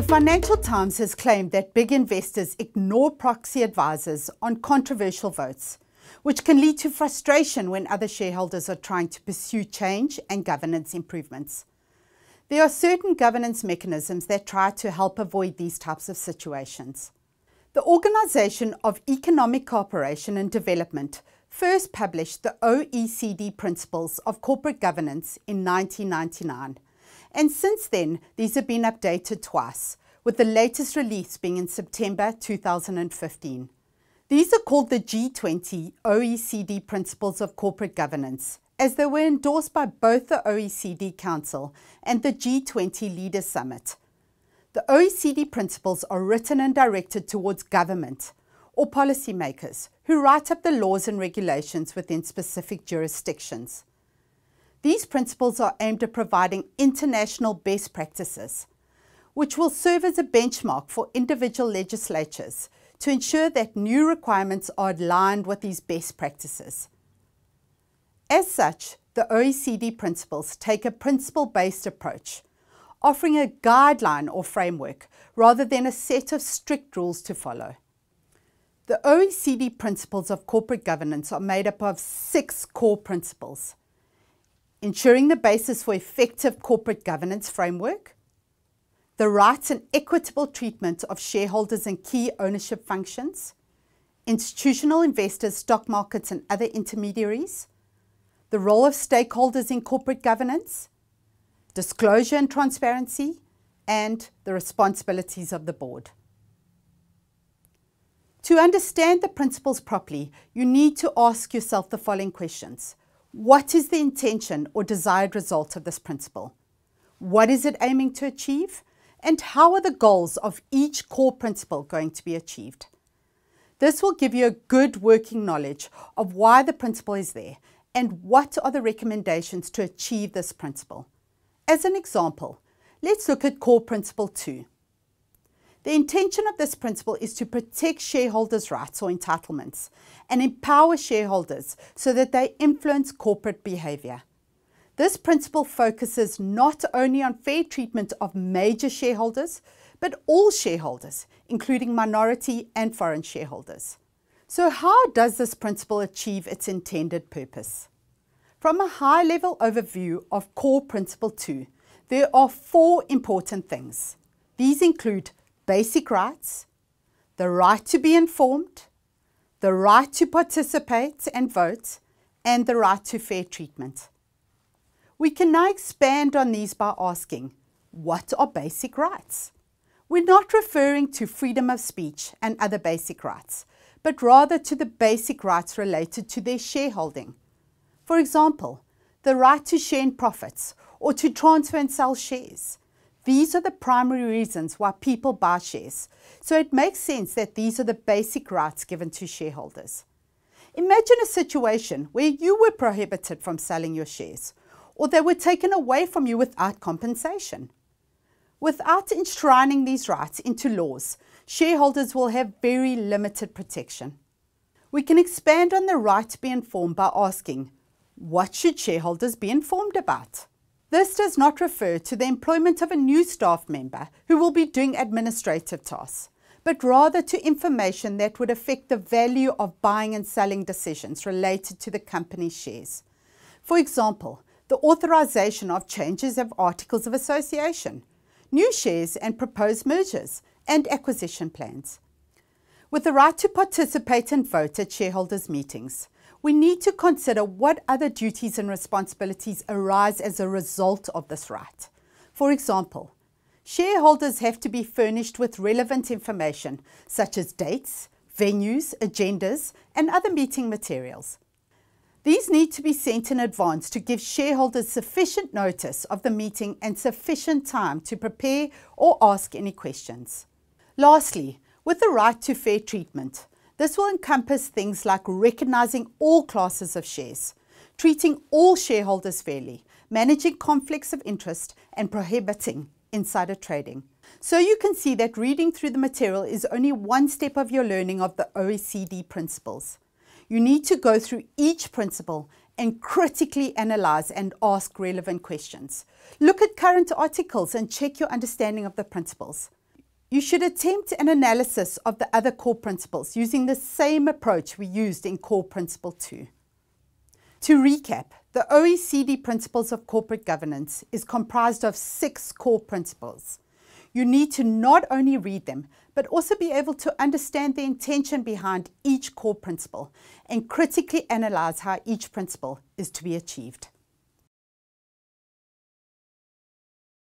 Financial Times has claimed that big investors ignore proxy advisors on controversial votes, which can lead to frustration when other shareholders are trying to pursue change and governance improvements. There are certain governance mechanisms that try to help avoid these types of situations. The Organization of Economic Cooperation and Development first published the OECD Principles of Corporate Governance in 1999, and since then these have been updated twice, with the latest release being in September 2015. These are called the G20 OECD Principles of Corporate Governance, as they were endorsed by both the OECD Council and the G20 Leaders Summit. The OECD principles are written and directed towards government or policymakers who write up the laws and regulations within specific jurisdictions. These principles are aimed at providing international best practices, which will serve as a benchmark for individual legislatures to ensure that new requirements are aligned with these best practices. As such, the OECD principles take a principle-based approach, offering a guideline or framework rather than a set of strict rules to follow. The OECD Principles of Corporate Governance are made up of 6 core principles: ensuring the basis for effective corporate governance framework, the rights and equitable treatment of shareholders and key ownership functions, institutional investors, stock markets and other intermediaries, the role of stakeholders in corporate governance, disclosure and transparency, and the responsibilities of the board. To understand the principles properly, you need to ask yourself the following questions. What is the intention or desired result of this principle? What is it aiming to achieve? And how are the goals of each core principle going to be achieved? This will give you a good working knowledge of why the principle is there and what are the recommendations to achieve this principle. As an example, let's look at core principle 2. The intention of this principle is to protect shareholders' rights or entitlements and empower shareholders so that they influence corporate behavior. This principle focuses not only on fair treatment of major shareholders, but all shareholders, including minority and foreign shareholders. So how does this principle achieve its intended purpose? From a high-level overview of core principle 2, there are 4 important things. These include basic rights, the right to be informed, the right to participate and vote, and the right to fair treatment. We can now expand on these by asking, what are basic rights? We're not referring to freedom of speech and other basic rights, but rather to the basic rights related to their shareholding. For example, the right to share in profits or to transfer and sell shares. These are the primary reasons why people buy shares, so it makes sense that these are the basic rights given to shareholders. Imagine a situation where you were prohibited from selling your shares, or they were taken away from you without compensation. Without enshrining these rights into laws, shareholders will have very limited protection. We can expand on the right to be informed by asking, what should shareholders be informed about? This does not refer to the employment of a new staff member who will be doing administrative tasks, but rather to information that would affect the value of buying and selling decisions related to the company's shares. For example, the authorization of changes of articles of association, new shares and proposed mergers, and acquisition plans. With the right to participate and vote at shareholders' meetings, we need to consider what other duties and responsibilities arise as a result of this right. For example, shareholders have to be furnished with relevant information such as dates, venues, agendas, and other meeting materials. These need to be sent in advance to give shareholders sufficient notice of the meeting and sufficient time to prepare or ask any questions. Lastly, with the right to fair treatment, this will encompass things like recognizing all classes of shares, treating all shareholders fairly, managing conflicts of interest, and prohibiting insider trading. So you can see that reading through the material is only one step of your learning of the OECD principles. You need to go through each principle and critically analyze and ask relevant questions. Look at current articles and check your understanding of the principles. You should attempt an analysis of the other core principles using the same approach we used in Core Principle 2. To recap, the OECD Principles of Corporate Governance is comprised of 6 core principles. You need to not only read them, but also be able to understand the intention behind each core principle and critically analyze how each principle is to be achieved.